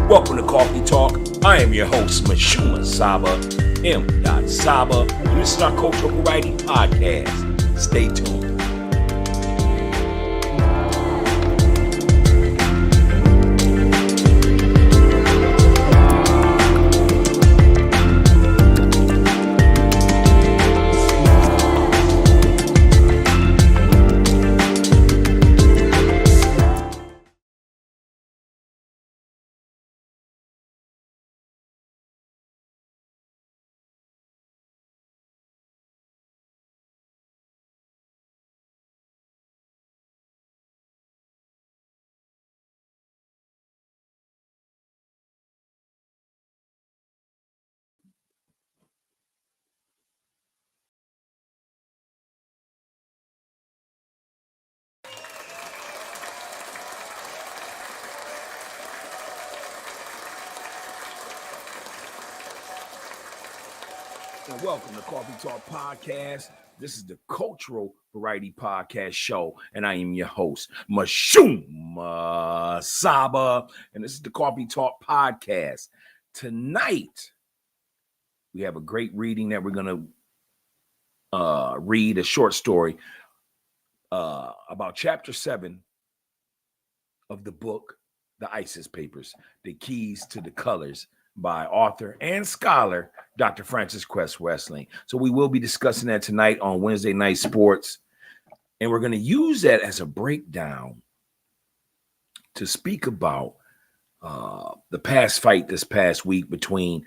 Welcome to Coffee Talk. I am your host, Mashuma Saba, M. Saba, and this is our Cultural Variety Podcast. Stay tuned. And welcome to Coffee Talk Podcast. This is the Cultural Variety Podcast Show, and I am your host, Mashuma Saba, and this is the Coffee Talk Podcast. Tonight, we have a great reading that we're going to read, a short story about Chapter 7 of the book, The ISIS Papers, The Keys to the Colors, by author and scholar, Dr. Francis Quest Westling. So we will be discussing that tonight on Wednesday Night Sports. And we're going to use that as a breakdown to speak about the past fight this past week between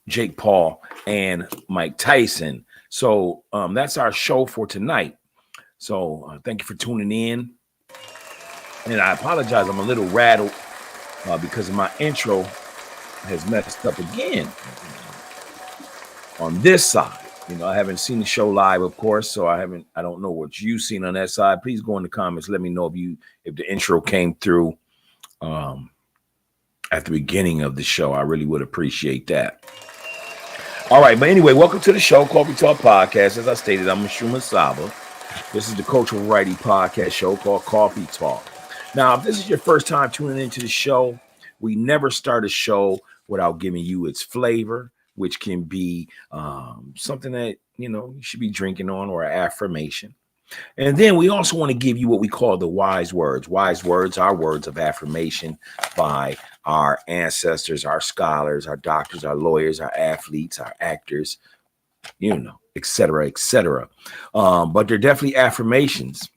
Jake Paul and Mike Tyson. So that's our show for tonight. So thank you for tuning in. And I apologize, I'm a little rattled because of my intro has messed up again on this side. You know, I haven't seen the show live, of course, so I don't know what you've seen on that side. Please go in the comments. Let me know if the intro came through at the beginning of the show. I really would appreciate that. All right, but anyway, welcome to the show, Coffee Talk Podcast. As I stated, I'm Mashuma Saba. This is the Cultural Variety Podcast show called Coffee Talk. Now, if this is your first time tuning into the show, we never start a show without giving you its flavor, which can be something that, you should be drinking on, or an affirmation. And then we also want to give you what we call the wise words. Wise words are words of affirmation by our ancestors, our scholars, our doctors, our lawyers, our athletes, our actors, et cetera, et cetera. But they're definitely affirmations.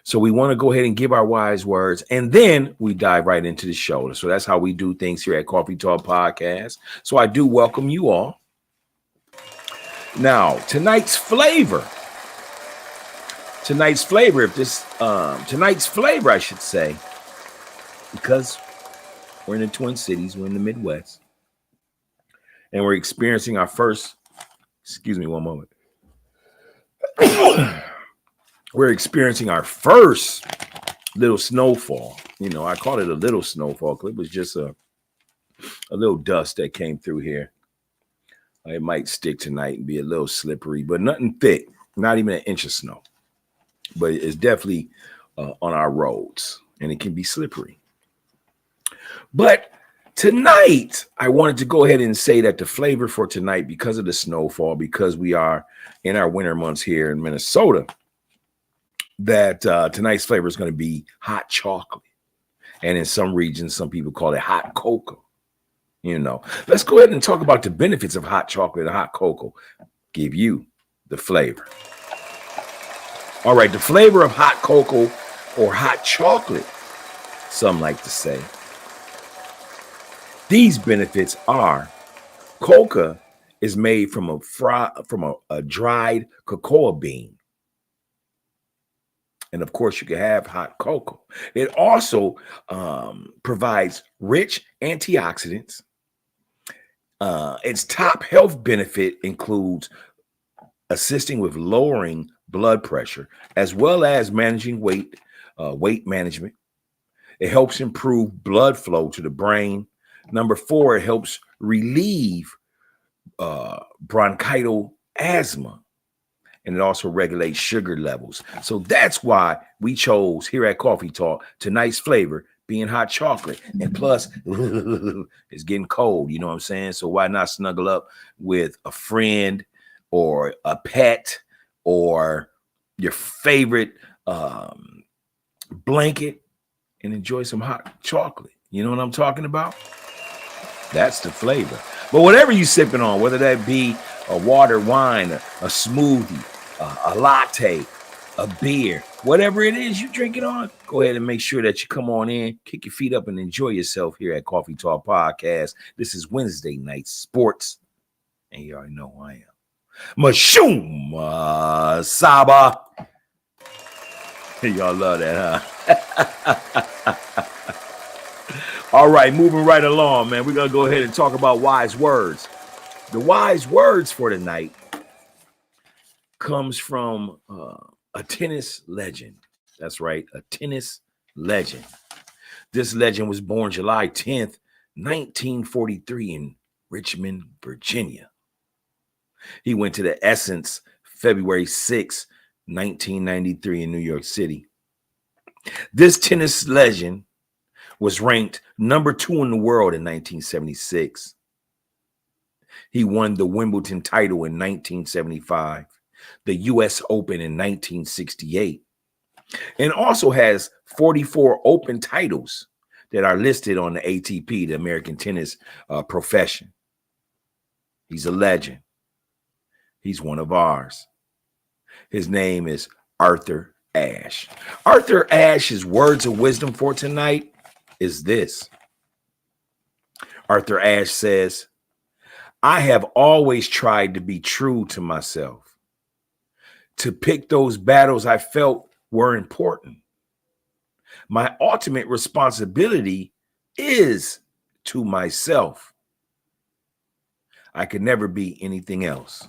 So we want to go ahead and give our wise words, and then we dive right into the show. So that's how we do things here at Coffee Talk Podcast. So I do welcome you all. Now, tonight's flavor, I should say, because we're in the Twin Cities, we're in the Midwest, and we're experiencing our first, excuse me one moment. We're experiencing our first little snowfall. I call it a little snowfall because it was just a little dust that came through here. It might stick tonight and be a little slippery, but nothing thick, not even an inch of snow. But it's definitely on our roads, and it can be slippery. But tonight, I wanted to go ahead and say that the flavor for tonight, because of the snowfall, because we are in our winter months here in Minnesota, that tonight's flavor is going to be hot chocolate. And in some regions, some people call it hot cocoa. Let's go ahead and talk about the benefits of hot chocolate and hot cocoa. Give you the flavor. All right, the flavor of hot cocoa or hot chocolate, some like to say. These benefits are: cocoa is made from a dried cocoa bean. And of course, you can have hot cocoa. It also provides rich antioxidants. Its top health benefit includes assisting with lowering blood pressure, as well as managing weight management. It helps improve blood flow to the brain. Number 4, it helps relieve bronchial asthma. and it also regulates sugar levels. So that's why we chose here at Coffee Talk tonight's flavor being hot chocolate. And plus, it's getting cold, you know what I'm saying? So why not snuggle up with a friend or a pet or your favorite blanket and enjoy some hot chocolate? You know what I'm talking about? That's the flavor. But whatever you sipping on, whether that be a water, wine, a smoothie, a latte, a beer, whatever it is you drink it on, go ahead and make sure that you come on in, kick your feet up, and enjoy yourself here at Coffee Talk Podcast. This is Wednesday Night Sports, and you already know who I am. Mashoom Saba. Y'all love that, huh? All right, moving right along, man. We're going to go ahead and talk about wise words. The wise words for tonight comes from a tennis legend. That's right, a tennis legend. This legend was born July 10th, 1943 in Richmond, Virginia. He went to the Essence February 6, 1993 in New York City. This tennis legend was ranked number 2 in the world in 1976. He won the Wimbledon title in 1975, the U.S. Open in 1968, and also has 44 open titles that are listed on the ATP, the American Tennis Profession. He's a legend. He's one of ours. His name is Arthur Ashe. Arthur Ashe's words of wisdom for tonight is this. Arthur Ashe says, I have always tried to be true to myself, to pick those battles I felt were important. My ultimate responsibility is to myself. I could never be anything else.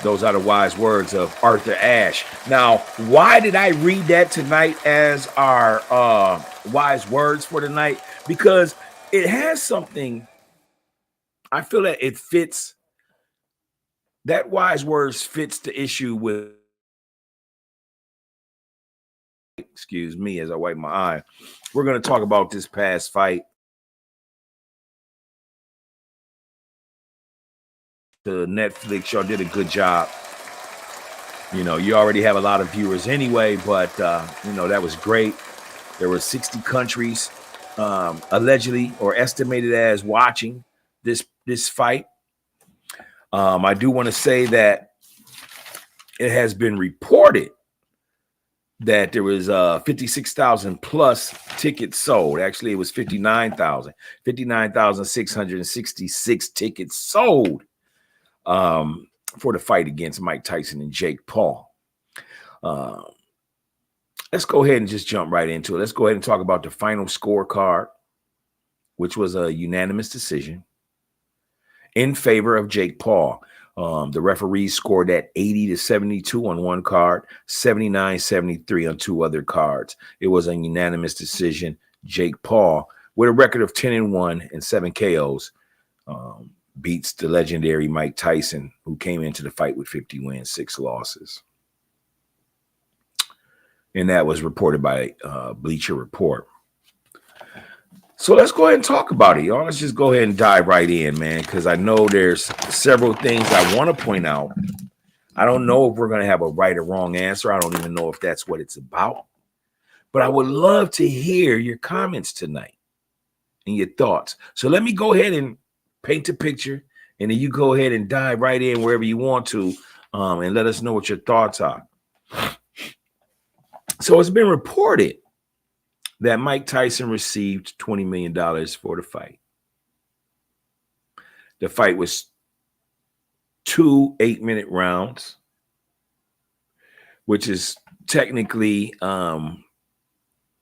Those are the wise words of Arthur Ashe. Now, why did I read that tonight as our wise words for tonight? Because it has something, I feel that it fits, that wise words fits the issue with, excuse me as I wipe my eye. We're going to talk about this past fight. The Netflix, y'all did a good job. You know, you already have a lot of viewers anyway, but, you know, that was great. There were 60 countries allegedly or estimated as watching this fight. I do want to say that it has been reported that there was 56,000 plus tickets sold. Actually, it was 59,666 tickets sold for the fight against Mike Tyson and Jake Paul. Let's go ahead and just jump right into it. Let's go ahead and talk about the final scorecard, which was a unanimous decision in favor of Jake Paul. The referees scored at 80-72 on one card, 79-73 on two other cards. It was a unanimous decision. Jake Paul, with a record of 10-1 and 7 KOs, beats the legendary Mike Tyson, who came into the fight with 50 wins, 6 losses. And that was reported by Bleacher Report. So let's go ahead and talk about it, y'all. Let's just go ahead and dive right in, man, because I know there's several things I want to point out. I don't know if we're going to have a right or wrong answer. I don't even know if that's what it's about. But I would love to hear your comments tonight and your thoughts. So let me go ahead and paint a picture, and then you go ahead and dive right in wherever you want to, and let us know what your thoughts are. So it's been reported that Mike Tyson received $20 million for the fight. The fight was 2 8-minute rounds, which is technically,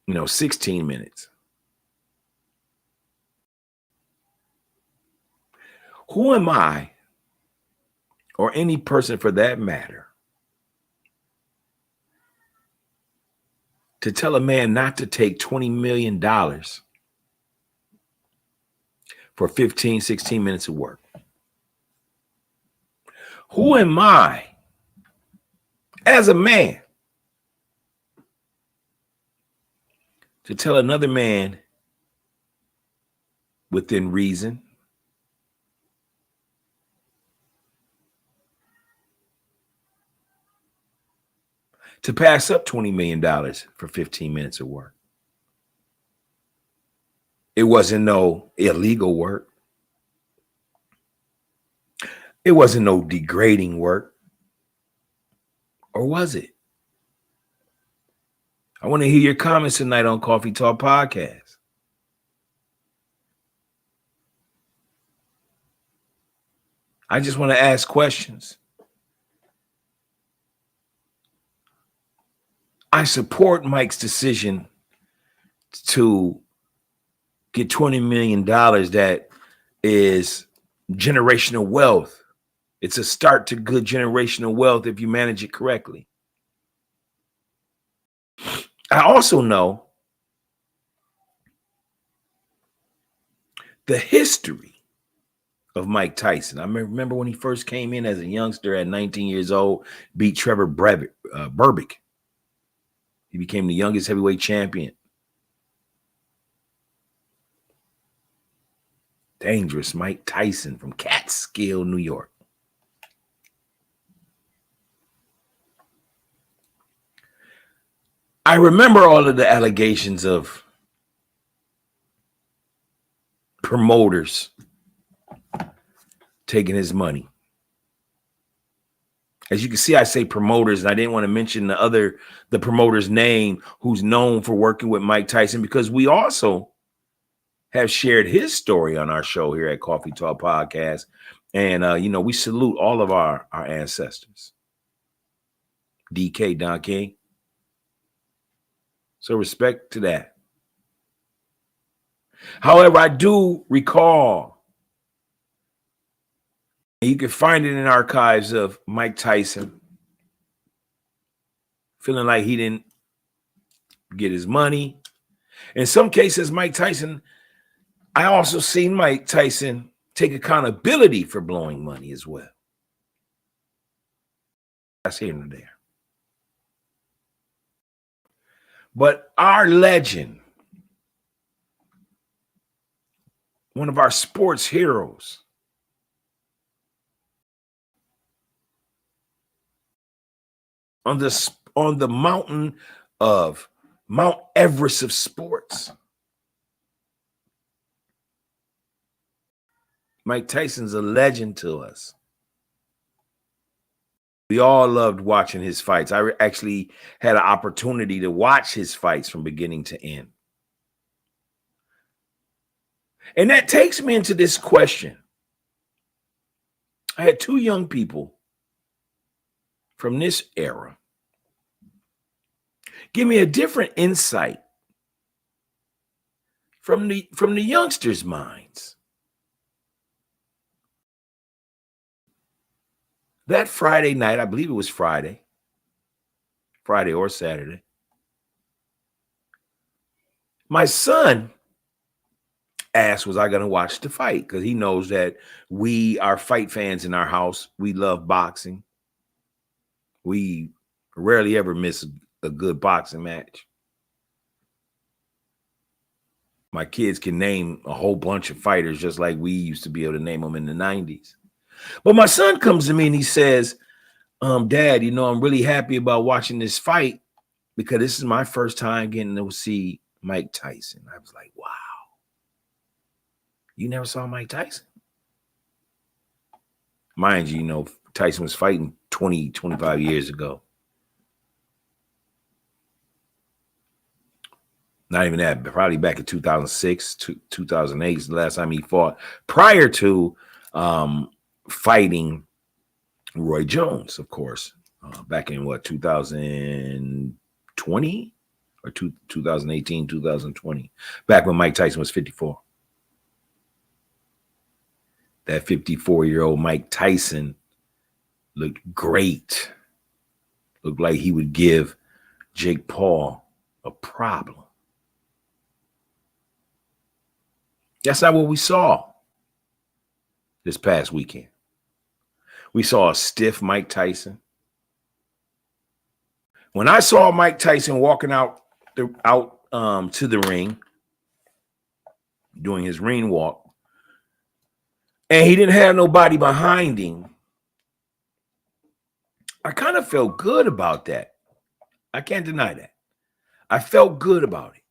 16 minutes. Who am I, or any person for that matter, to tell a man not to take $20 million for 15, 16 minutes of work? Who am I as a man to tell another man within reason to pass up $20 million for 15 minutes of work? It wasn't no illegal work. It wasn't no degrading work. Or was it? I want to hear your comments tonight on Coffee Talk Podcast. I just want to ask questions. I support Mike's decision to get $20 million that is generational wealth. It's a start to good generational wealth if you manage it correctly. I also know the history of Mike Tyson. I remember when he first came in as a youngster at 19 years old, beat Trevor Berbick. He became the youngest heavyweight champion. Dangerous Mike Tyson from Catskill, New York. I remember all of the allegations of promoters taking his money. As you can see, I say promoters, and I didn't want to mention the promoter's name who's known for working with Mike Tyson, because we also have shared his story on our show here at Coffee Talk Podcast. And, we salute all of our ancestors. DK, Don King. So respect to that. However, I do recall, and you can find it in archives of Mike Tyson feeling like he didn't get his money. In some cases, I also seen Mike Tyson take accountability for blowing money as well. That's here and there. But our legend, one of our sports heroes, on the mountain of Mount Everest of sports, Mike Tyson's a legend to us. We all loved watching his fights. I actually had an opportunity to watch his fights from beginning to end. And that takes me into this question. I had two young people from this era give me a different insight from the youngsters' minds. That Friday night, I believe it was Friday or Saturday, my son asked, was I going to watch the fight? Because he knows that we are fight fans in our house. We love boxing. We rarely ever miss a good boxing match. My kids can name a whole bunch of fighters just like we used to be able to name them in the 90s. But my son comes to me and he says, Dad, I'm really happy about watching this fight because this is my first time getting to see Mike Tyson. I was like, wow. You never saw Mike Tyson? Mind you, Tyson was fighting 20, 25 years ago. Not even that, probably back in 2006, 2008 is the last time he fought, prior to fighting Roy Jones, of course, back in 2020 or 2018, 2020, back when Mike Tyson was 54. That 54-year-old Mike Tyson looked great. Looked like he would give Jake Paul a problem. That's not what we saw this past weekend. We saw a stiff Mike Tyson. When I saw Mike Tyson walking out to the ring, doing his ring walk, and he didn't have nobody behind him, I kind of felt good about that. I can't deny that. I felt good about it.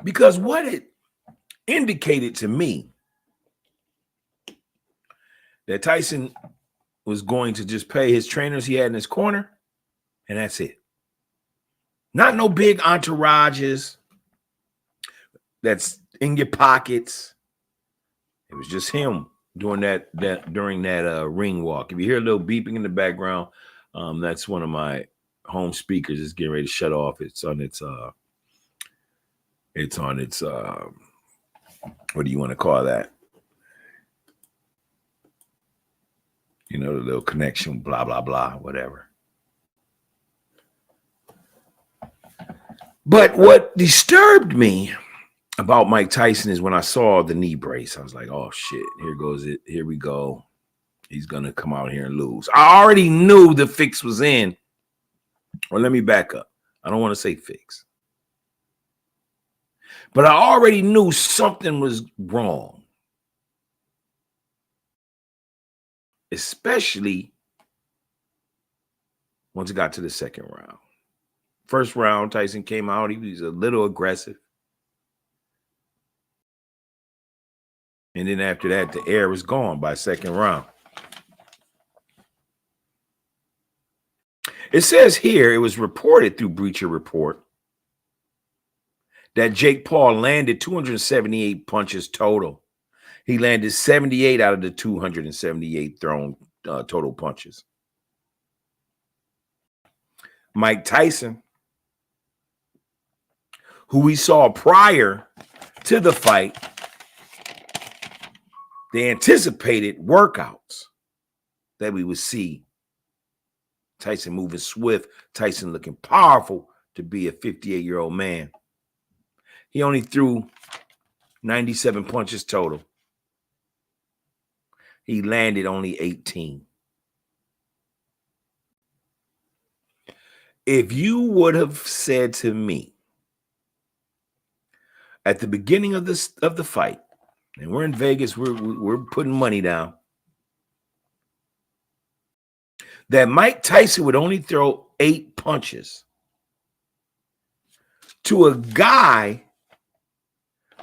Because what it indicated to me, that Tyson was going to just pay his trainers he had in his corner, and that's it. Not no big entourages that's in your pockets. It was just him doing that during that ring walk. If you hear a little beeping in the background, that's one of my home speakers is getting ready to shut off. It's on its what do you want to call that? You know, the little connection, blah, blah, blah, whatever. But what disturbed me about Mike Tyson is when I saw the knee brace, I was like, oh shit, here goes it. Here we go. He's going to come out here and lose. I already knew the fix was in. Well, let me back up. I don't want to say fix. But I already knew something was wrong. Especially once it got to the second round. First round, Tyson came out. He was a little aggressive. And then after that, the air was gone by second round. It says here, it was reported through Breacher Report that Jake Paul landed 278 punches total. He landed 78 out of the 278 thrown total punches. Mike Tyson, who we saw prior to the fight, they anticipated workouts that we would see. Tyson moving swift, Tyson looking powerful to be a 58-year-old man. He only threw 97 punches total. He landed only 18. If you would have said to me at the beginning of the fight, and we're in Vegas, we're putting money down, that Mike Tyson would only throw 8 punches to a guy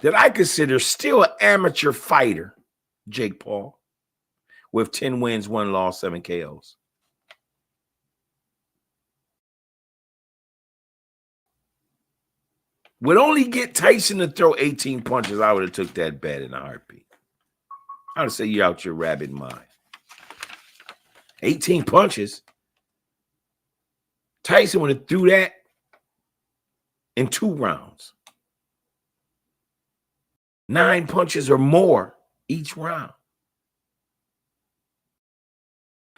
that I consider still an amateur fighter, Jake Paul, with 10 wins, 1 loss, 7 KOs. Would only get Tyson to throw 18 punches, I would have took that bet in a heartbeat. I would say you're out your rabbit mind. 18 punches. Tyson would have threw that in 2 rounds. 9 punches or more each round.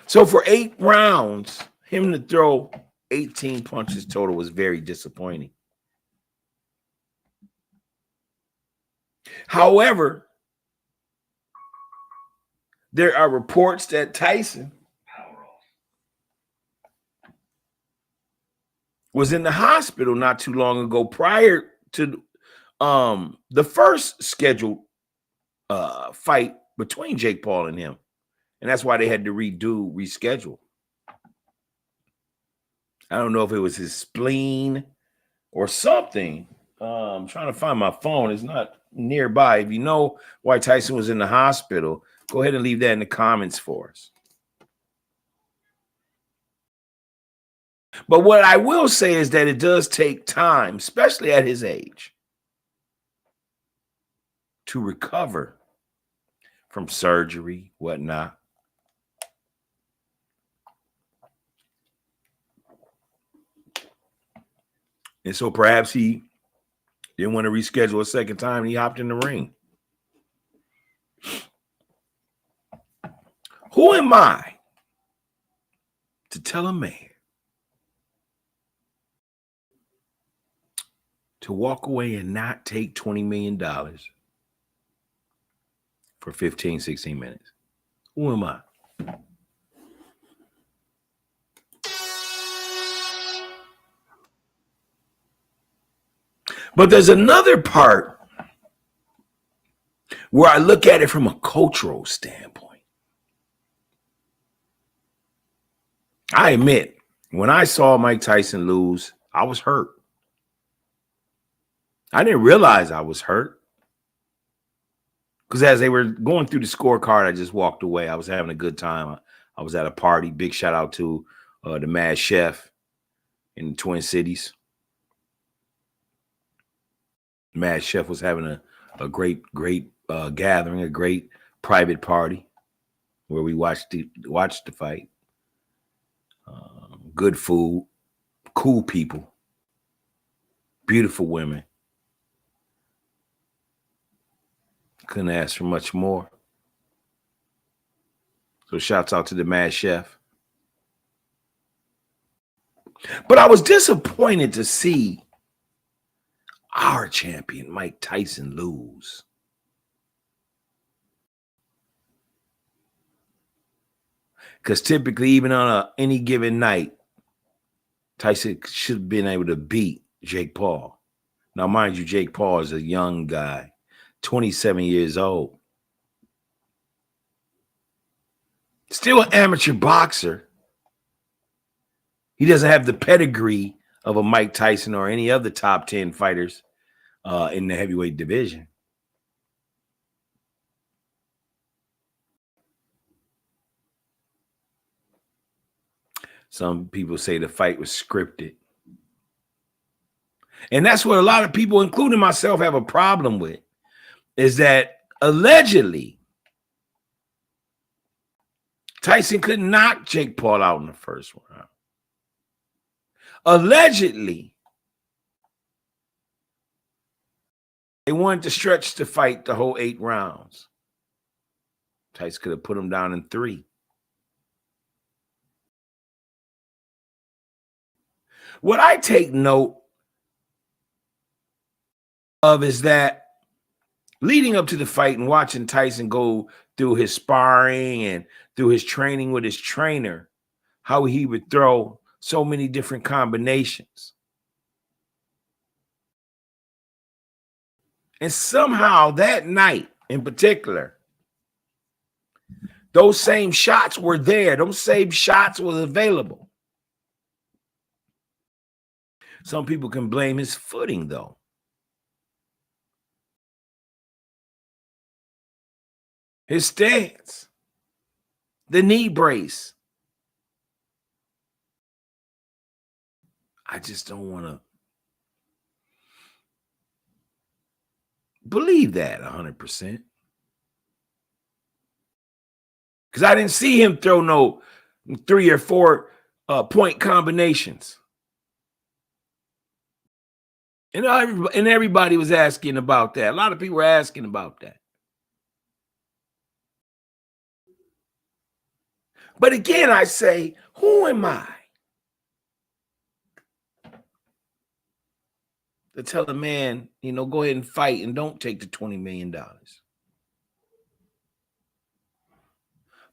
So for 8 rounds, him to throw 18 punches total was very disappointing. However, there are reports that Tyson was in the hospital not too long ago prior to the first scheduled fight between Jake Paul and him. And that's why they had to reschedule. I don't know if it was his spleen or something. I'm trying to find my phone. It's not nearby. If you know why Tyson was in the hospital, go ahead and leave that in the comments for us. But what I will say is that it does take time, especially at his age, to recover from surgery, whatnot. And so perhaps he didn't want to reschedule a second time, and he hopped in the ring. Who am I to tell a man to walk away and not take $20 million for 15, 16 minutes? Who am I? But there's another part where I look at it from a cultural standpoint. I admit, when I saw Mike Tyson lose, I was hurt. I didn't realize I was hurt because as they were going through the scorecard, I just walked away. I was having a good time. I was at a party. Big shout out to the Mad Chef in the Twin Cities. Mad Chef was having a great gathering, a great private party where we watched the fight. Good food, cool people, beautiful women. Couldn't ask for much more. So shouts out to the Mad Chef. But I was disappointed to see our champion, Mike Tyson, lose. Because typically, even on any given night, Tyson should have been able to beat Jake Paul. Now, mind you, Jake Paul is a young guy, 27 years old. Still an amateur boxer. He doesn't have the pedigree of a Mike Tyson or any other top 10 fighters in the heavyweight division. Some people say the fight was scripted. And that's what a lot of people, including myself, have a problem with, is that allegedly Tyson could knock Jake Paul out in the first round. Allegedly, they wanted to stretch the fight the whole 8 rounds. Tyson could have put him down in 3. What I take note of is that leading up to the fight and watching Tyson go through his sparring and through his training with his trainer, how he would throw so many different combinations. And somehow that night in particular, those same shots were there. Those same shots were available. Some people can blame his footing, though. His stance, the knee brace. I just don't want to believe that 100%. Because I didn't see him throw no 3 or 4 point combinations. And everybody was asking about that. A lot of people were asking about that. But again, I say, who am I to tell a man, go ahead and fight and don't take the $20 million?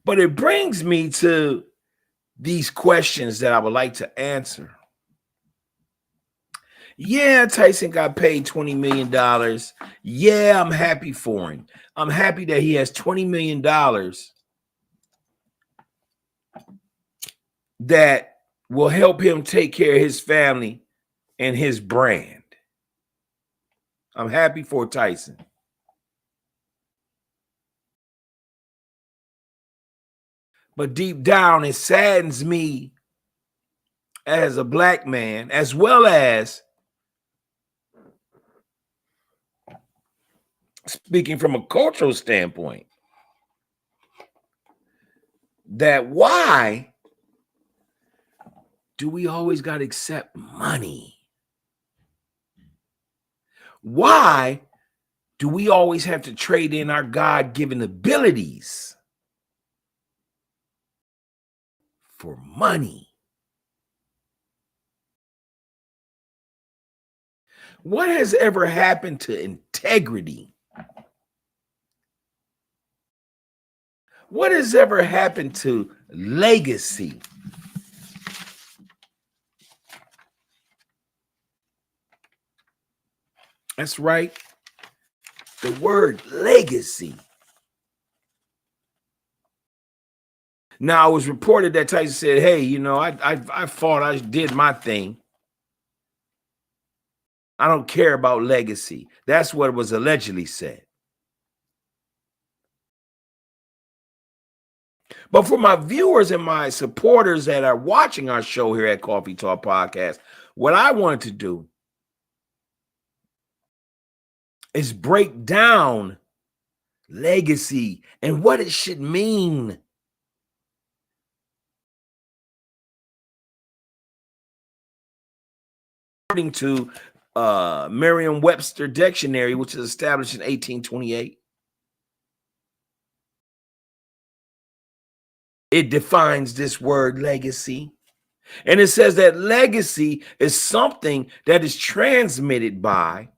But it brings me to these questions that I would like to answer. Yeah, Tyson got paid $20 million. Yeah, I'm happy for him. I'm happy that he has $20 million that will help him take care of his family and his brand. I'm happy for Tyson. But deep down, it saddens me as a black man, as well as speaking from a cultural standpoint, that why do we always got to accept money? Why do we always have to trade in our God-given abilities for money? What has ever happened to integrity? What has ever happened to legacy? That's right. The word legacy. Now, it was reported that Tyson said, hey, you know, I fought, I did my thing. I don't care about legacy. That's what was allegedly said. But for my viewers and my supporters that are watching our show here at Coffee Talk Podcast, what I wanted to do is break down legacy and what it should mean. According to Merriam-Webster Dictionary, which was established in 1828, it defines this word legacy. And it says that legacy is something that is transmitted by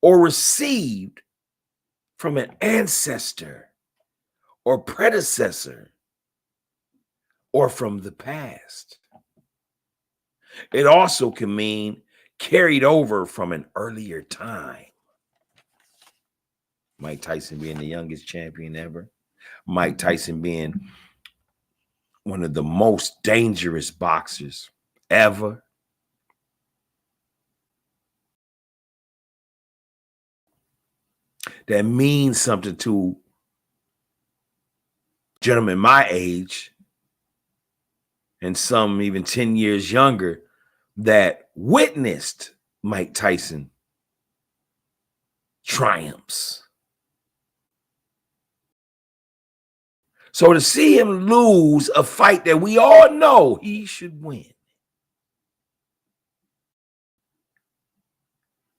or received from an ancestor or predecessor or from the past. It also can mean carried over from an earlier time. Mike Tyson being the youngest champion ever. Mike Tyson being one of the most dangerous boxers ever. That means something to gentlemen my age and some even 10 years younger that witnessed Mike Tyson triumphs. So to see him lose a fight that we all know he should win,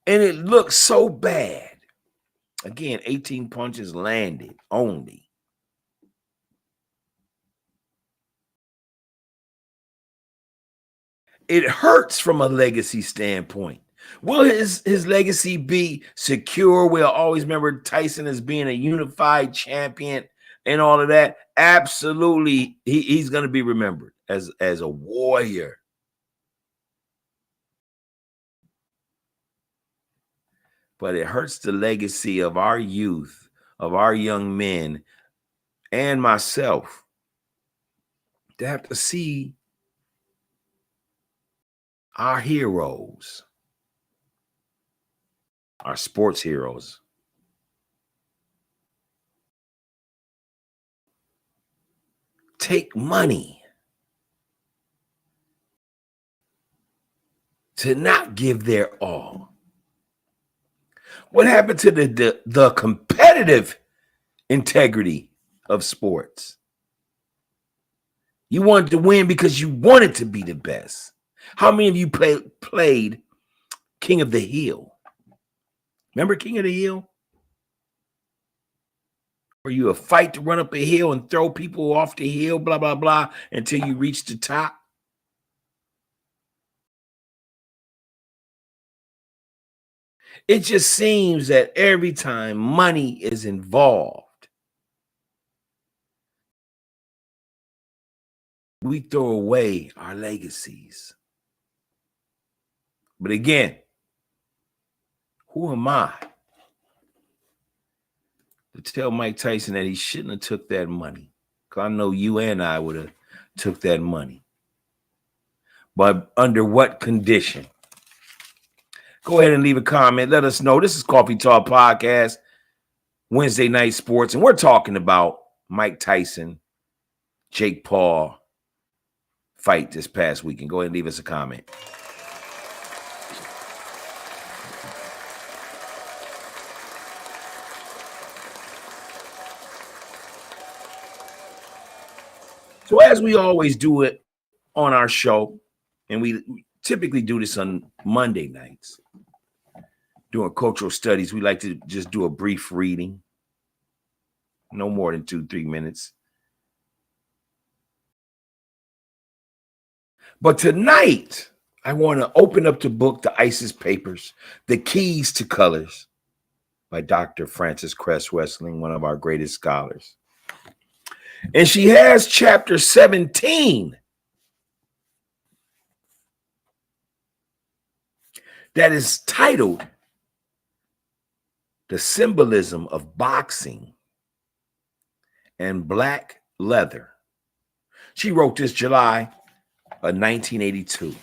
and it looks so bad. Again, 18 punches landed only. It hurts from a legacy standpoint. Will his legacy be secure? We'll always remember Tyson as being a unified champion and all of that. Absolutely, he's going to be remembered as a warrior. But it hurts the legacy of our youth, of our young men, and myself to have to see our heroes, our sports heroes, take money to not give their all. What happened to the competitive integrity of sports? You wanted to win because you wanted to be the best. How many of you played King of the Hill? Remember King of the Hill? Where you a fight to run up a hill and throw people off the hill, blah, blah, blah, until you reach the top. It just seems that every time money is involved, we throw away our legacies. But again, who am I to tell Mike Tyson that he shouldn't have took that money? Because I know you and I would have took that money. But under what condition? Go ahead and leave a comment. Let us know. This is Coffee Talk Podcast, Wednesday Night Sports, and we're talking about Mike Tyson, Jake Paul fight this past weekend. Go ahead and leave us a comment. So as we always do it on our show, and we typically do this on Monday nights, doing cultural studies, we like to just do a brief reading, no more than 2-3 minutes. But tonight, I want to open up the book, The ISIS Papers, The Keys to Colors, by Dr. Frances Cress Wessling, one of our greatest scholars. And she has chapter 17 that is titled The Symbolism of Boxing and Black Leather. She wrote this July of 1982.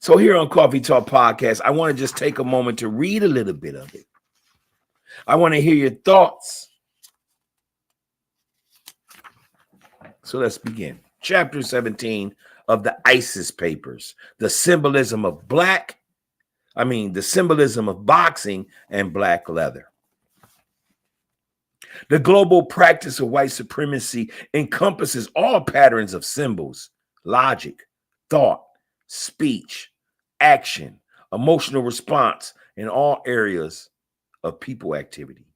So here on Coffee Talk Podcast, I want to just take a moment to read a little bit of it. I want to hear your thoughts. So let's begin. Chapter 17 of the ISIS Papers, the symbolism of the symbolism of boxing and black leather. The global practice of white supremacy encompasses all patterns of symbols, logic, thought, speech, action, emotional response in all areas of people activity.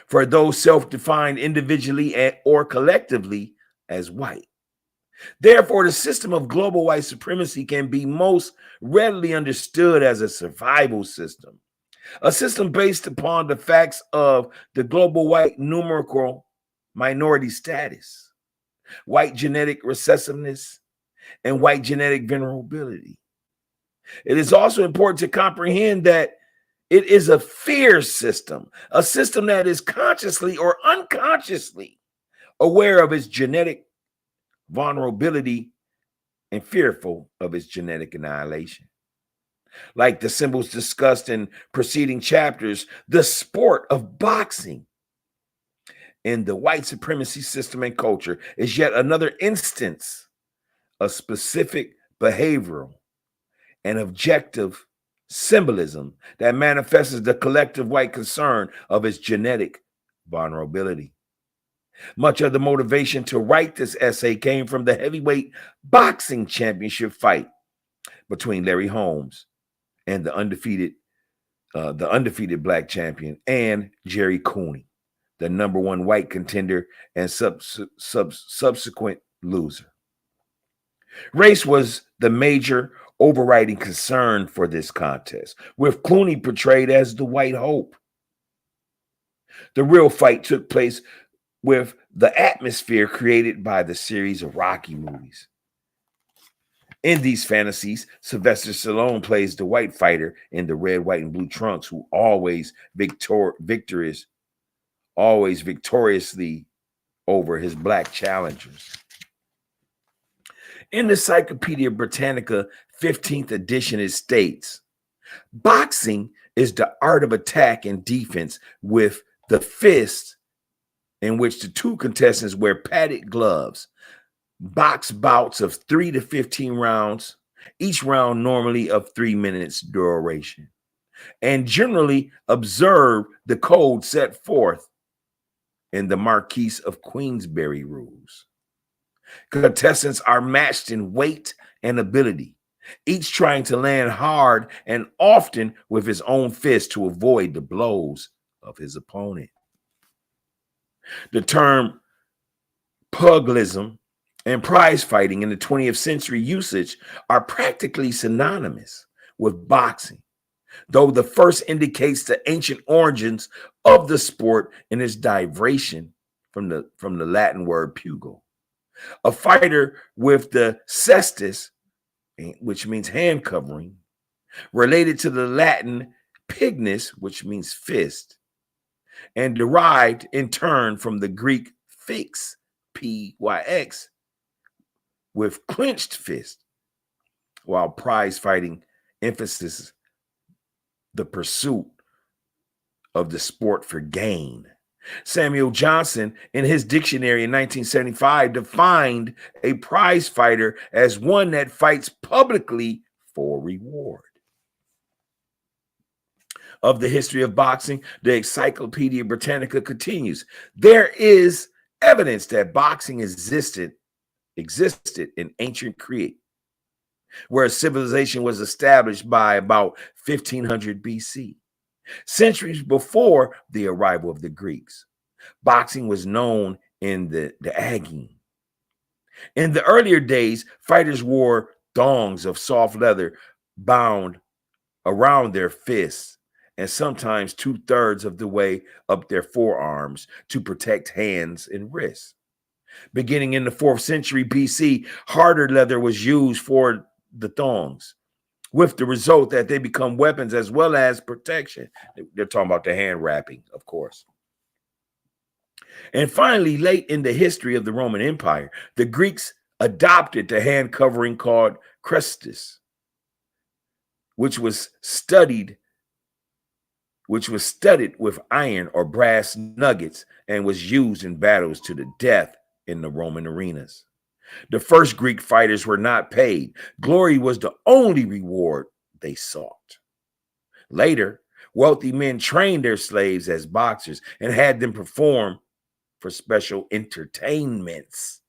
For those self-defined individually or collectively as white. Therefore, the system of global white supremacy can be most readily understood as a survival system, a system based upon the facts of the global white numerical minority status, white genetic recessiveness, and white genetic vulnerability. It is also important to comprehend that it is a fear system, a system that is consciously or unconsciously aware of its genetic vulnerability and fearful of its genetic annihilation. Like the symbols discussed in preceding chapters, the sport of boxing in the white supremacy system and culture is yet another instance of specific behavioral and objective symbolism that manifests the collective white concern of its genetic vulnerability. Much of the motivation to write this essay came from the heavyweight boxing championship fight between Larry Holmes and the undefeated black champion, and Jerry Cooney, the #1 white contender and subsequent loser. Race was the major overriding concern for this contest, with Clooney portrayed as the white hope. The real fight took place with the atmosphere created by the series of Rocky movies. In these fantasies, Sylvester Stallone plays the white fighter in the red, white, and blue trunks who always victoriously over his black challengers. In the Encyclopedia Britannica 15th edition, it states, boxing is the art of attack and defense with the fist, in which the two contestants wear padded gloves, box bouts of 3 to 15 rounds, each round normally of 3 minutes duration, and generally observe the code set forth in the Marquis of Queensberry rules. Contestants are matched in weight and ability, each trying to land hard and often with his own fist to avoid the blows of his opponent. The term pugilism and prize fighting in the 20th century usage are practically synonymous with boxing, though the first indicates the ancient origins of the sport in its derivation from the Latin word pugil. A fighter with the cestus, which means hand covering, related to the Latin pignus, which means fist, and derived in turn from the Greek fix, P-Y-X, with clenched fist, while prize fighting emphasizes the pursuit of the sport for gain. Samuel Johnson, in his dictionary in 1975, defined a prize fighter as one that fights publicly for reward. Of the history of boxing, the Encyclopedia Britannica continues, there is evidence that boxing existed in ancient Crete, where civilization was established by about 1500 BC. Centuries before the arrival of the Greeks, boxing was known in the Aegean. In the earlier days, fighters wore thongs of soft leather bound around their fists, and sometimes 2/3 of the way up their forearms to protect hands and wrists. Beginning in the 4th century BC, harder leather was used for the thongs, with the result that they become weapons as well as protection. They're talking about the hand wrapping, of course. And finally, late in the history of the Roman Empire, the Greeks adopted the hand covering called crestus, which was studded with iron or brass nuggets and was used in battles to the death in the Roman arenas. The first Greek fighters were not paid. Glory was the only reward they sought. Later, wealthy men trained their slaves as boxers and had them perform for special entertainments.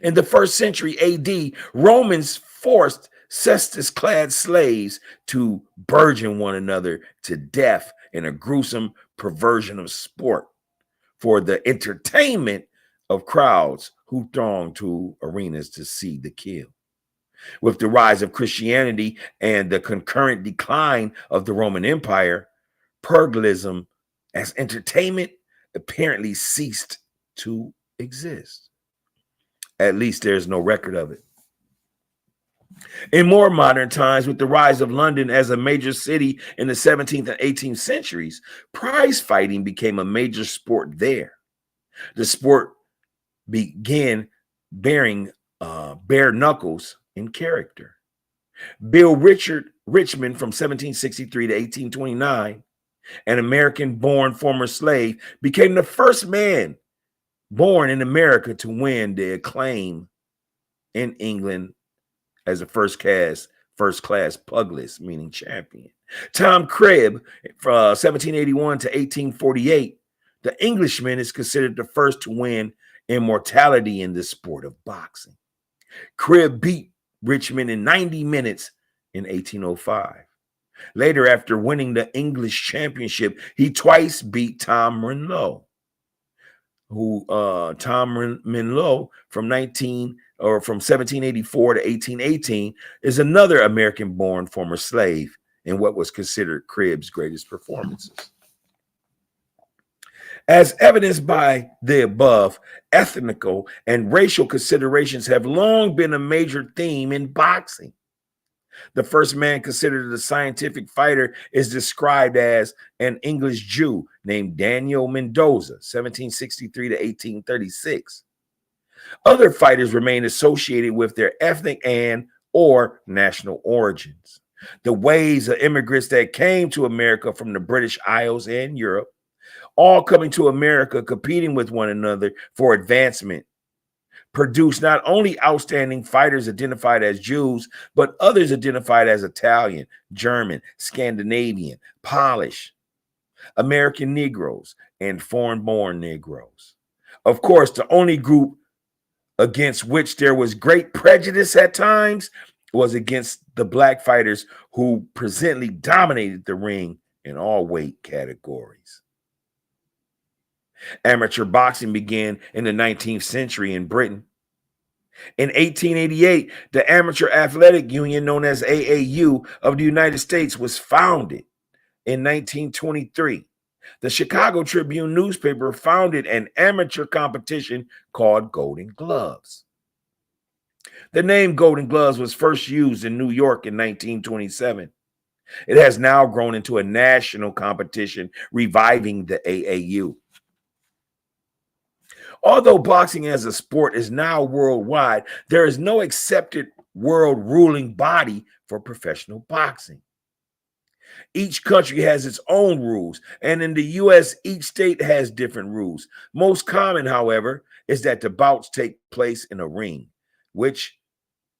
In the 1st century AD, Romans forced cestus-clad slaves to burden one another to death in a gruesome perversion of sport for the entertainment of crowds who thronged to arenas to see the kill. With the rise of Christianity and the concurrent decline of the Roman Empire, pugilism as entertainment apparently ceased to exist. At least there's no record of it. In more modern times, with the rise of London as a major city in the 17th and 18th centuries, prize fighting became a major sport there. The sport began bearing bare knuckles in character. Bill Richard Richmond from 1763 to 1829, an American-born former slave, became the first man born in America to win the acclaim in England as a first class pugilist, meaning champion. Tom Cribb, from 1781 to 1848, the Englishman is considered the first to win immortality in the sport of boxing. Cribb beat Richmond in 90 minutes in 1805. Later, after winning the English championship, he twice beat Tom Monroe, from 1784 to 1818 is another American-born former slave in what was considered Cribb's greatest performances. As evidenced by the above, ethnical and racial considerations have long been a major theme in boxing. The first man considered a scientific fighter is described as an English Jew named Daniel Mendoza, 1763 to 1836. Other fighters remain associated with their ethnic and or national origins. The waves of immigrants that came to America from the British Isles and Europe, all coming to America, competing with one another for advancement, produced not only outstanding fighters identified as Jews, but others identified as Italian, German, Scandinavian, Polish, American Negroes, and foreign-born Negroes. Of course, the only group against which there was great prejudice at times was against the black fighters who presently dominated the ring in all weight categories. Amateur boxing began in the 19th century in Britain. In 1888, the Amateur Athletic Union, known as AAU, of the United States was founded. In 1923, the Chicago Tribune newspaper founded an amateur competition called Golden Gloves. The name Golden Gloves was first used in New York in 1927. It has now grown into a national competition, reviving the AAU. Although boxing as a sport is now worldwide, there is no accepted world ruling body for professional boxing. Each country has its own rules, and in the U.S., each state has different rules. Most common, however, is that the bouts take place in a ring, which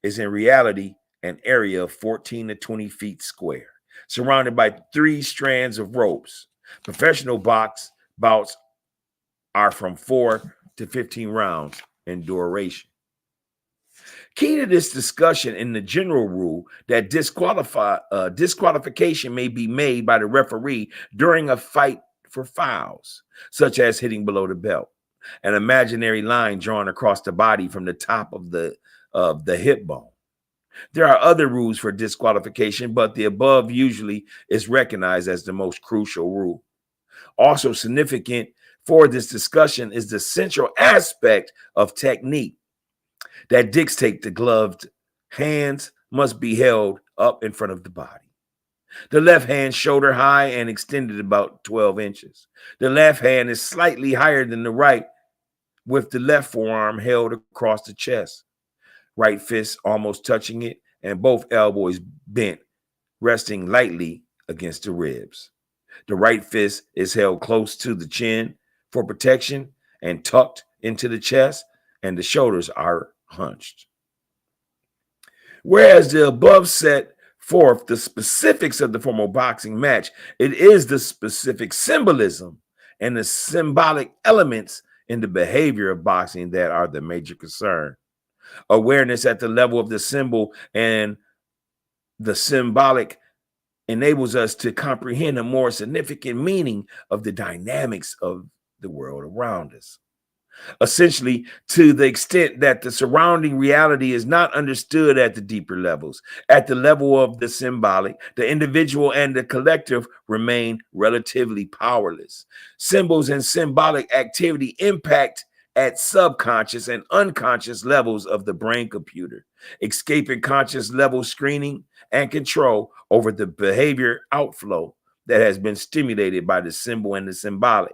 is in reality an area of 14 to 20 feet square, surrounded by 3 strands of ropes. Professional bouts are from 4 to 15 rounds in duration. Key to this discussion in the general rule that disqualification may be made by the referee during a fight for fouls, such as hitting below the belt, an imaginary line drawn across the body from the top of the of the hip bone. There are other rules for disqualification, but the above usually is recognized as the most crucial rule. Also significant for this discussion is the central aspect of technique that dictates the gloved hands must be held up in front of the body. The left hand shoulder high and extended about 12 inches. The left hand is slightly higher than the right, with the left forearm held across the chest. Right fist almost touching it, and both elbows bent, resting lightly against the ribs. The right fist is held close to the chin for protection and tucked into the chest, and the shoulders are hunched. Whereas the above set forth the specifics of the formal boxing match, it is the specific symbolism and the symbolic elements in the behavior of boxing that are the major concern. Awareness at the level of the symbol and the symbolic enables us to comprehend a more significant meaning of the dynamics of the world around us. Essentially, to the extent that the surrounding reality is not understood at the deeper levels. At the level of the symbolic, the individual and the collective remain relatively powerless. Symbols and symbolic activity impact at subconscious and unconscious levels of the brain computer, escaping conscious level screening and control over the behavior outflow that has been stimulated by the symbol and the symbolic.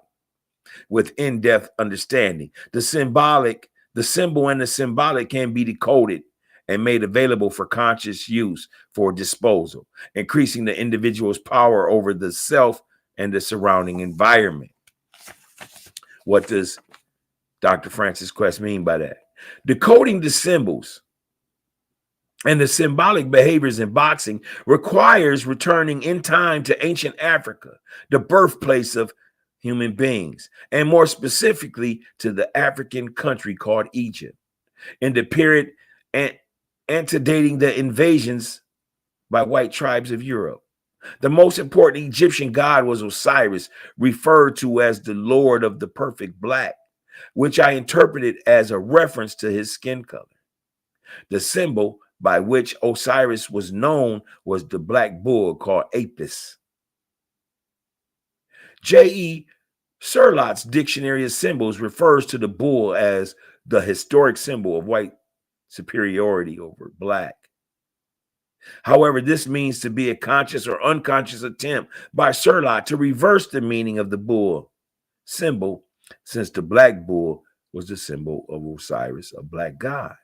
With in-depth understanding, the symbol and the symbolic can be decoded and made available for conscious use for disposal, increasing the individual's power over the self and the surrounding environment. What does Dr. Francis Quest mean by that? Decoding the symbols and the symbolic behaviors in boxing requires returning in time to ancient Africa, the birthplace of human beings, and more specifically to the African country called Egypt, in the period antedating the invasions by white tribes of Europe. The most important Egyptian god was Osiris, referred to as the Lord of the Perfect Black, which I interpreted as a reference to his skin color. The symbol by which Osiris was known was the black bull called Apis. J.E. Surlott's Dictionary of Symbols refers to the bull as the historic symbol of white superiority over black. However, this means to be a conscious or unconscious attempt by Surlott to reverse the meaning of the bull symbol, since the black bull was the symbol of Osiris, a black god.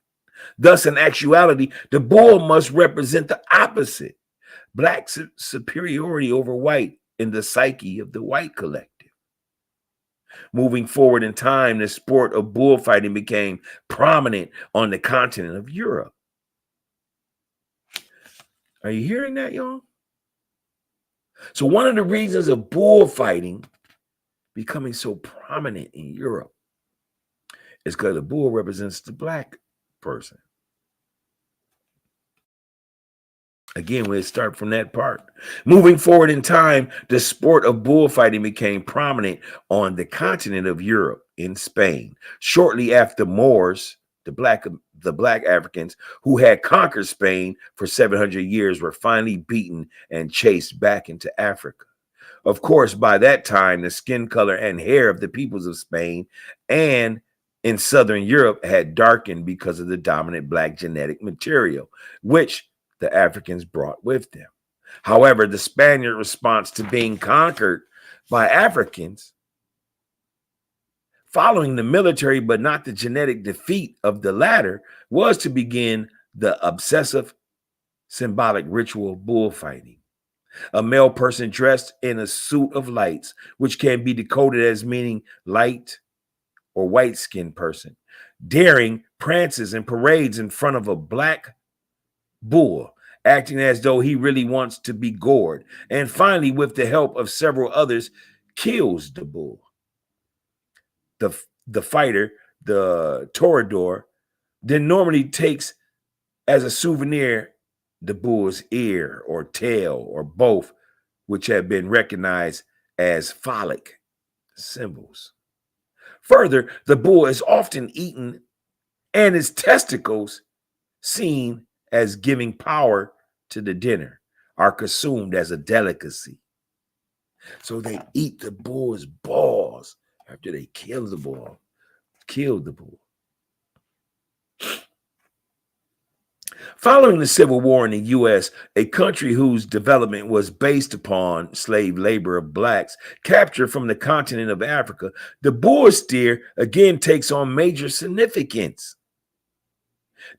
Thus, in actuality, the bull must represent the opposite, black superiority over white in the psyche of the white collective. Moving forward in time, the sport of bullfighting became prominent on the continent of Europe. Are you hearing that, y'all? So one of the reasons of bullfighting becoming so prominent in Europe is because the bull represents the black person. Again, we'll start from that part. Moving forward in time, the sport of bullfighting became prominent on the continent of Europe in Spain. Shortly after Moors, the black Africans who had conquered Spain for 700 years were finally beaten and chased back into Africa. Of course, by that time, the skin color and hair of the peoples of Spain and in Southern Europe had darkened because of the dominant black genetic material, which the Africans brought with them. However, the Spaniard response to being conquered by Africans, following the military but not the genetic defeat of the latter, was to begin the obsessive symbolic ritual of bullfighting. A male person dressed in a suit of lights, which can be decoded as meaning light or white-skinned person, daring prances and parades in front of a black bull, acting as though he really wants to be gored, and finally, with the help of several others, kills the bull. The fighter, the toreador, then normally takes as a souvenir the bull's ear or tail or both, which have been recognized as phallic symbols. Further, the bull is often eaten and its testicles seen as giving power to the dinner, are consumed as a delicacy. So they eat the bull's balls after they killed the bull. Following the Civil War in the U.S., a country whose development was based upon slave labor of blacks captured from the continent of Africa, the bull steer again takes on major significance.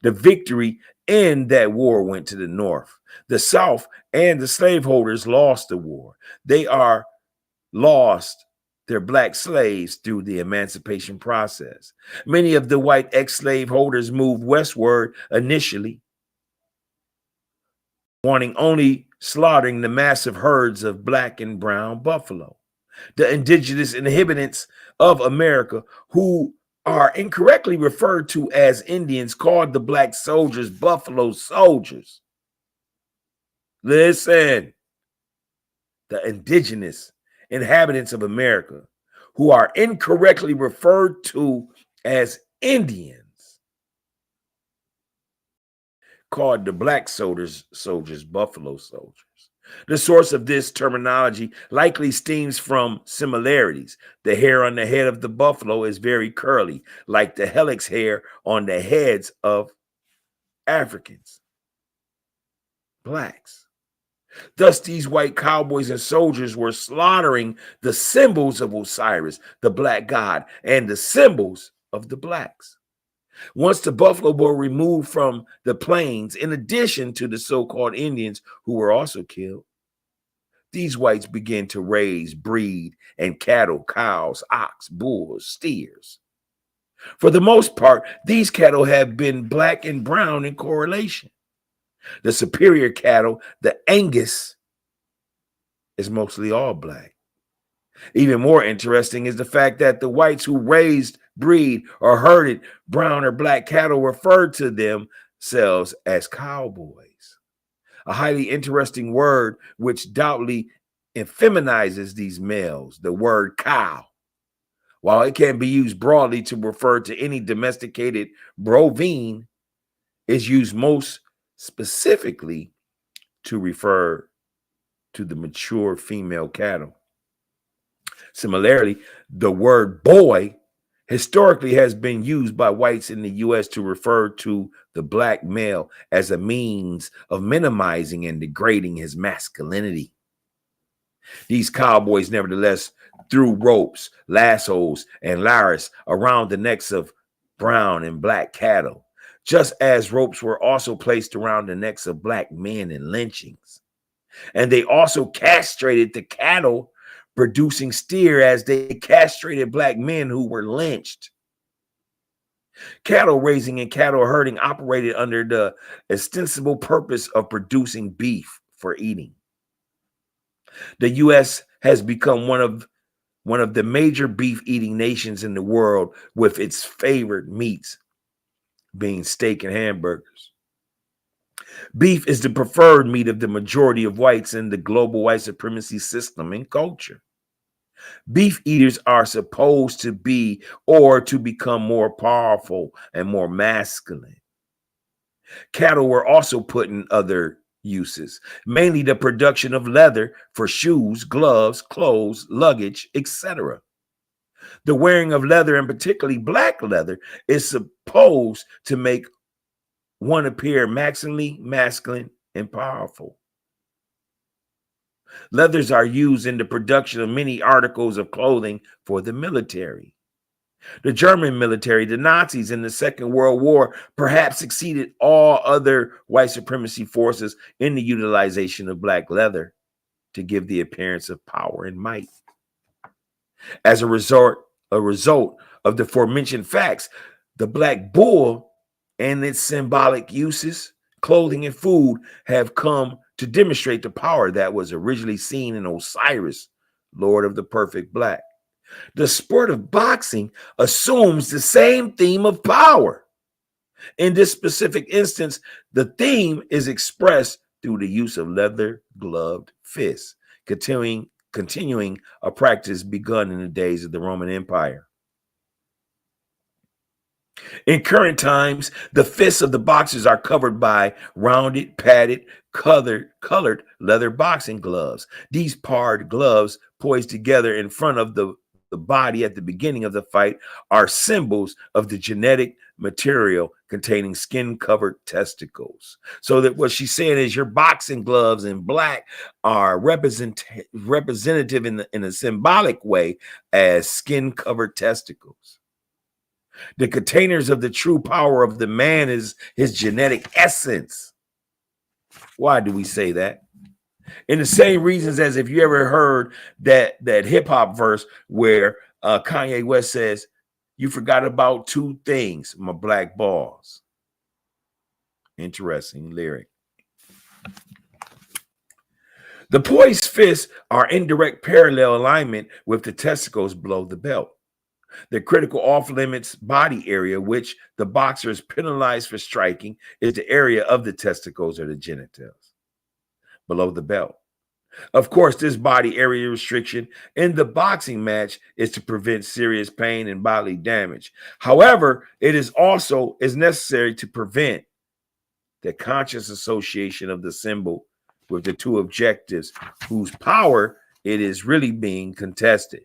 The victory in that war went to the North. The South and the slaveholders lost the war. They are lost their black slaves through the emancipation process. Many of the white ex-slaveholders moved westward initially, wanting only slaughtering the massive herds of black and brown buffalo. The indigenous inhabitants of America, who are incorrectly referred to as Indians, called the black soldiers buffalo soldiers. Listen, the indigenous inhabitants of America, who are incorrectly referred to as Indians, called the black soldiers buffalo soldiers. The source of this terminology likely stems from similarities. The hair on the head of the buffalo is very curly, like the helix hair on the heads of Africans, blacks. Thus, these white cowboys and soldiers were slaughtering the symbols of Osiris, the black god, and the symbols of the blacks. Once the buffalo were removed from the plains, in addition to the so-called Indians who were also killed, these whites began to raise, breed, and cattle, cows, ox, bulls, steers. For the most part, these cattle have been black and brown in correlation. The superior cattle, the Angus, is mostly all black. Even more interesting is the fact that the whites who raised, breed, or herded brown or black cattle referred to themselves as cowboys. A highly interesting word which doubtly effeminizes these males, the word cow. While it can be used broadly to refer to any domesticated bovine, is used most specifically to refer to the mature female cattle. Similarly, the word boy historically has been used by whites in the U.S. to refer to the black male as a means of minimizing and degrading his masculinity. These cowboys, nevertheless, threw ropes, lassos, and lares around the necks of brown and black cattle, just as ropes were also placed around the necks of black men in lynchings. And they also castrated the cattle producing steer as they castrated black men who were lynched. Cattle raising and cattle herding operated under the ostensible purpose of producing beef for eating. The U.S. has become one of the major beef-eating nations in the world, with its favorite meats being steak and hamburgers. Beef is the preferred meat of the majority of whites in the global white supremacy system and culture. Beef eaters are supposed to be or to become more powerful and more masculine. Cattle were also put in other uses, mainly the production of leather for shoes, gloves, clothes, luggage, etc. The wearing of leather, and particularly black leather, is supposed to make one appear maximally masculine and powerful. Leathers are used in the production of many articles of clothing for the military. The German military, the Nazis in the Second World War, perhaps exceeded all other white supremacy forces in the utilization of black leather to give the appearance of power and might. As a result of the aforementioned facts, the black bull and its symbolic uses, clothing and food, have come to demonstrate the power that was originally seen in Osiris, Lord of the Perfect Black. The sport of boxing assumes the same theme of power. In this specific instance, the theme is expressed through the use of leather-gloved fists, continuing a practice begun in the days of the Roman Empire. In current times, the fists of the boxers are covered by rounded, padded, colored leather boxing gloves. These pared gloves, poised together in front of the body at the beginning of the fight, are symbols of the genetic material containing skin-covered testicles. So that what she's saying is your boxing gloves in black are representative in a symbolic way as skin-covered testicles. The containers of the true power of the man is his genetic essence. Why do we say that? In the same reasons as if you ever heard that hip hop verse where Kanye West says, "You forgot about two things, my black balls." Interesting lyric. The poised fists are in direct parallel alignment with the testicles below the belt. The critical off-limits body area, which the boxer is penalized for striking, is the area of the testicles or the genitals below the belt. Of course, this body area restriction in the boxing match is to prevent serious pain and bodily damage. However, it is also necessary to prevent the conscious association of the symbol with the two objectives whose power it is really being contested.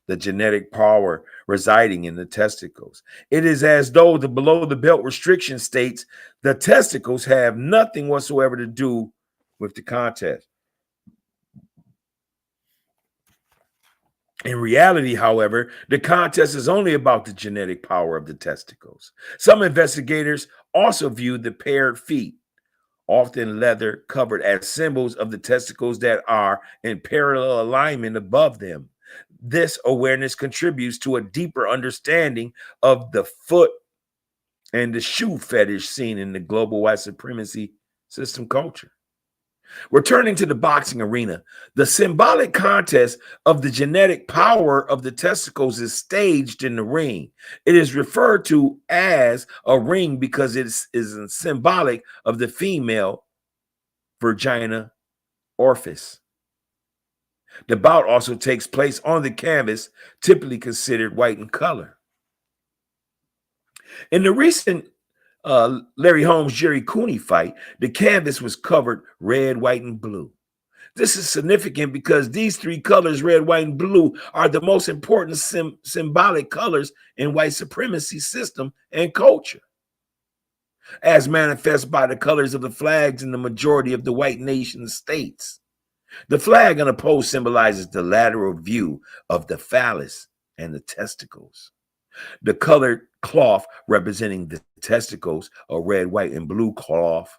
The genetic power residing in the testicles. It is as though the below the belt restriction states the testicles have nothing whatsoever to do with the contest. In reality, however, the contest is only about the genetic power of the testicles. Some investigators also view the paired feet, often leather covered, as symbols of the testicles that are in parallel alignment above them. This awareness contributes to a deeper understanding of the foot and the shoe fetish seen in the global white supremacy system culture. Returning to the boxing arena, the symbolic contest of the genetic power of the testicles is staged in the ring. It is referred to as a ring because it is symbolic of the female vagina orifice. The bout also takes place on the canvas, typically considered white in color. In the recent Larry Holmes Jerry Cooney fight, the canvas was covered red, white, and blue. This is significant because these three colors, red, white, and blue, are the most important symbolic colors in white supremacy system and culture, as manifest by the colors of the flags in the majority of the white nation states. The flag on the pole symbolizes the lateral view of the phallus and the testicles. The colored cloth representing the testicles, a red, white, and blue cloth,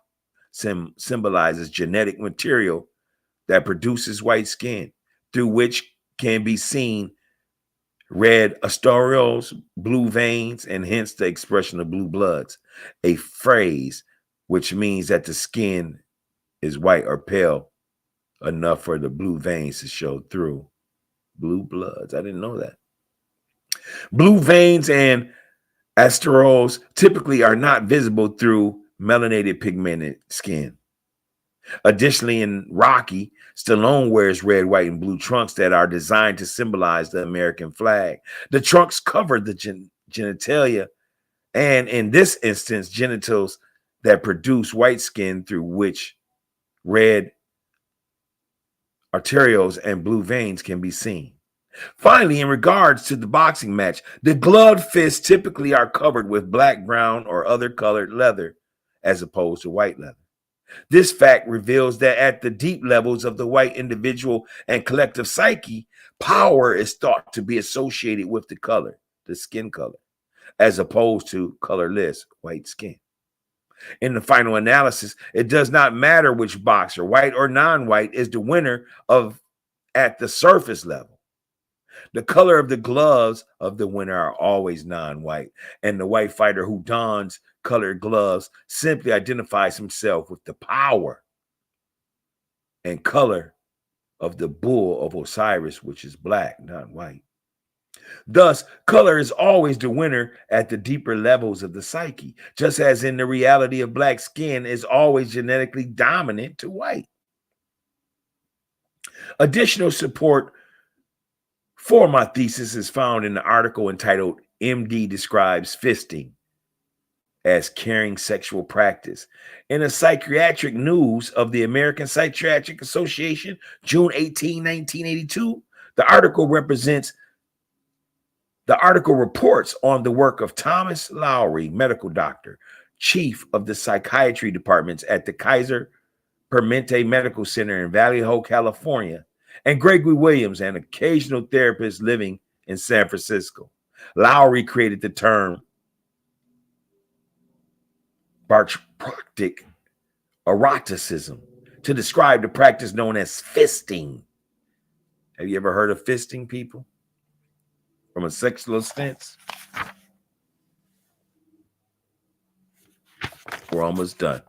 symbolizes genetic material that produces white skin, through which can be seen red arterioles, blue veins, and hence the expression of blue bloods, a phrase which means that the skin is white or pale enough for the blue veins to show through. Blue bloods. I didn't know that. Blue veins and arterioles typically are not visible through melanated pigmented skin. Additionally, in Rocky, Stallone wears red, white, and blue trunks that are designed to symbolize the American flag. The trunks cover the genitalia, and in this instance, genitals that produce white skin through which red arterioles and blue veins can be seen. Finally, in regards to the boxing match, the gloved fists typically are covered with black, brown, or other colored leather as opposed to white leather. This fact reveals that at the deep levels of the white individual and collective psyche, power is thought to be associated with the color, the skin color, as opposed to colorless white skin. In the final analysis, it does not matter which boxer, white or non-white, is the winner of at the surface level. The color of the gloves of the winner are always non-white, and the white fighter who dons colored gloves simply identifies himself with the power and color of the bull of Osiris, which is black, not white. Thus, color is always the winner at the deeper levels of the psyche, just as in the reality of black skin is always genetically dominant to white. Additional support for my thesis is found in the article entitled MD describes fisting as caring sexual practice. In a psychiatric news of the American Psychiatric Association, June 18, 1982, the article reports on the work of Thomas Lowry, medical doctor, chief of the psychiatry departments at the Kaiser Permanente Medical Center in Valley Ho, California, and Gregory Williams, an occasional therapist living in San Francisco. Lowry created the term barproctic eroticism to describe the practice known as fisting. Have you ever heard of fisting, people? From a sexual stance? We're almost done.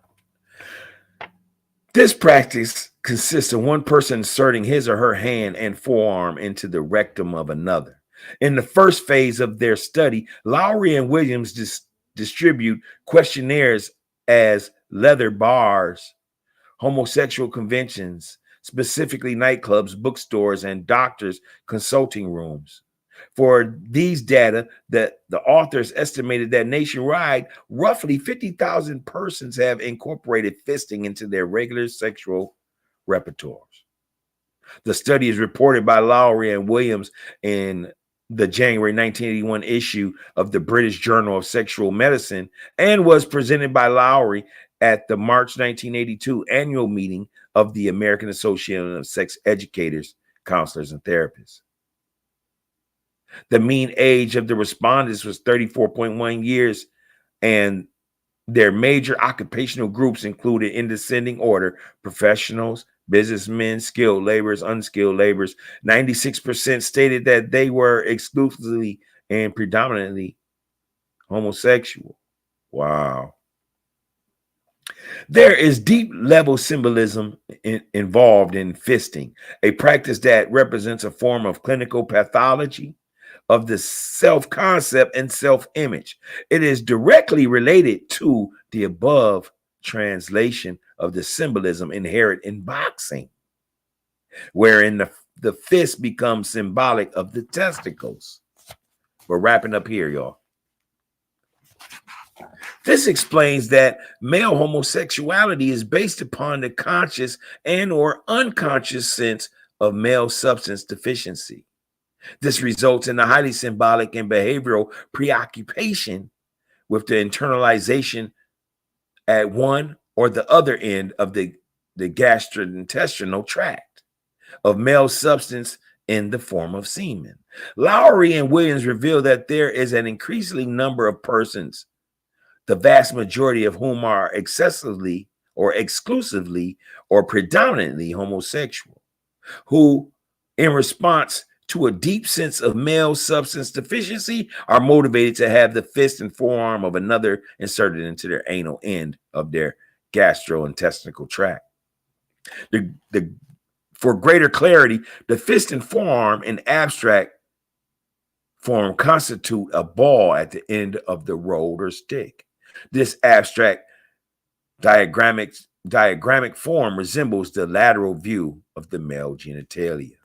This practice consists of one person inserting his or her hand and forearm into the rectum of another. In the first phase of their study, Lowry and Williams distribute questionnaires as leather bars, homosexual conventions, specifically nightclubs, bookstores, and doctors' consulting rooms. For these data, the authors estimated that nationwide, roughly 50,000 persons have incorporated fisting into their regular sexual repertoires. The study is reported by Lowry and Williams in the January 1981 issue of the British Journal of Sexual Medicine and was presented by Lowry at the March 1982 annual meeting of the American Association of Sex Educators, Counselors, and Therapists. The mean age of the respondents was 34.1 years, and their major occupational groups included, in descending order, professionals, businessmen, skilled laborers, unskilled laborers. 96% stated that they were exclusively and predominantly homosexual. Wow. There is deep level symbolism involved in fisting, a practice that represents a form of clinical pathology of the self-concept and self-image. It is directly related to the above translation of the symbolism inherent in boxing, wherein the fist becomes symbolic of the testicles. We're wrapping up here, y'all. This explains that male homosexuality is based upon the conscious and or unconscious sense of male substance deficiency. This results in a highly symbolic and behavioral preoccupation with the internalization at one or the other end of the gastrointestinal tract of male substance in the form of semen. Lowry and Williams reveal that there is an increasing number of persons, the vast majority of whom are excessively or exclusively or predominantly homosexual, who, in response to a deep sense of male substance deficiency, are motivated to have the fist and forearm of another inserted into their anal end of their gastrointestinal tract. For greater clarity, the fist and forearm in abstract form constitute a ball at the end of the rod or stick. This abstract diagrammic form resembles the lateral view of the male genitalia.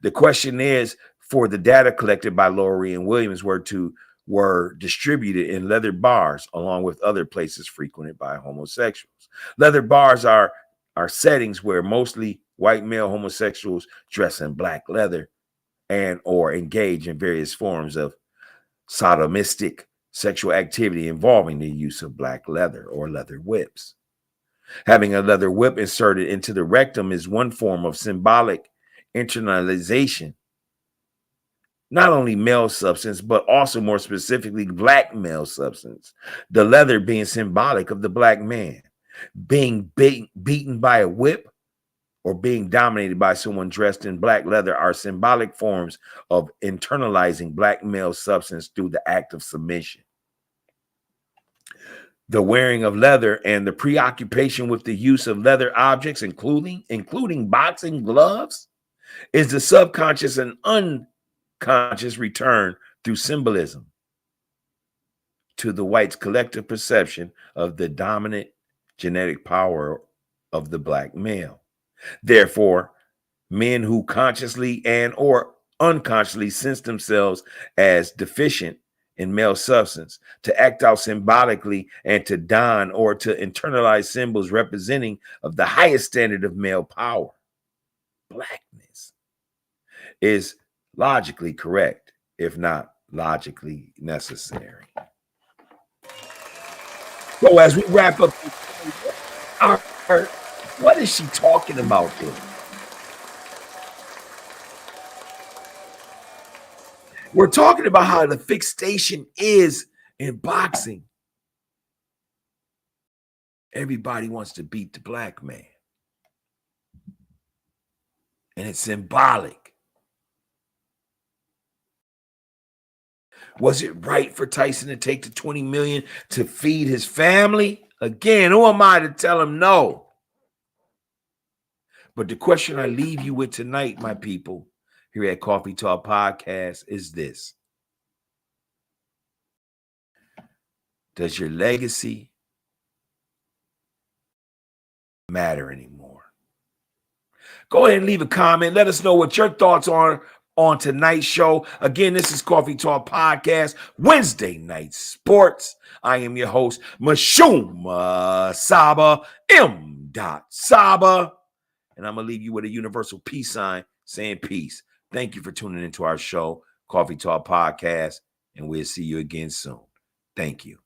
The question is, for the data collected by Lowry and Williams were distributed in leather bars along with other places frequented by homosexuals. Leather bars are settings where mostly white male homosexuals dress in black leather and or engage in various forms of sodomistic sexual activity involving the use of black leather or leather whips. Having a leather whip inserted into the rectum is one form of symbolic internalization, not only male substance, but also more specifically black male substance, the leather being symbolic of the black man. Being beaten by a whip or being dominated by someone dressed in black leather are symbolic forms of internalizing black male substance through the act of submission. The wearing of leather and the preoccupation with the use of leather objects, including boxing gloves, is the subconscious and unconscious return through symbolism to the white's collective perception of the dominant genetic power of the black male. Therefore, men who consciously and or unconsciously sense themselves as deficient in male substance, to act out symbolically, and to don or to internalize symbols representing of the highest standard of male power, blackness, is logically correct, if not logically necessary. So as we wrap up, what is she talking about here? We're talking about how the fixation is in boxing. Everybody wants to beat the black man. And it's symbolic. Was it right for Tyson to take the $20 million to feed his family? Again, who am I to tell him no? But the question I leave you with tonight, my people, here at Coffee Talk Podcast is this. Does your legacy matter anymore? Go ahead and leave a comment. Let us know what your thoughts are on tonight's show. Again, this is Coffee Talk Podcast, Wednesday Night Sports. I am your host, Mashuma Saba, M. Saba. And I'm going to leave you with a universal peace sign saying peace. Thank you for tuning into our show, Coffee Talk Podcast, and we'll see you again soon. Thank you.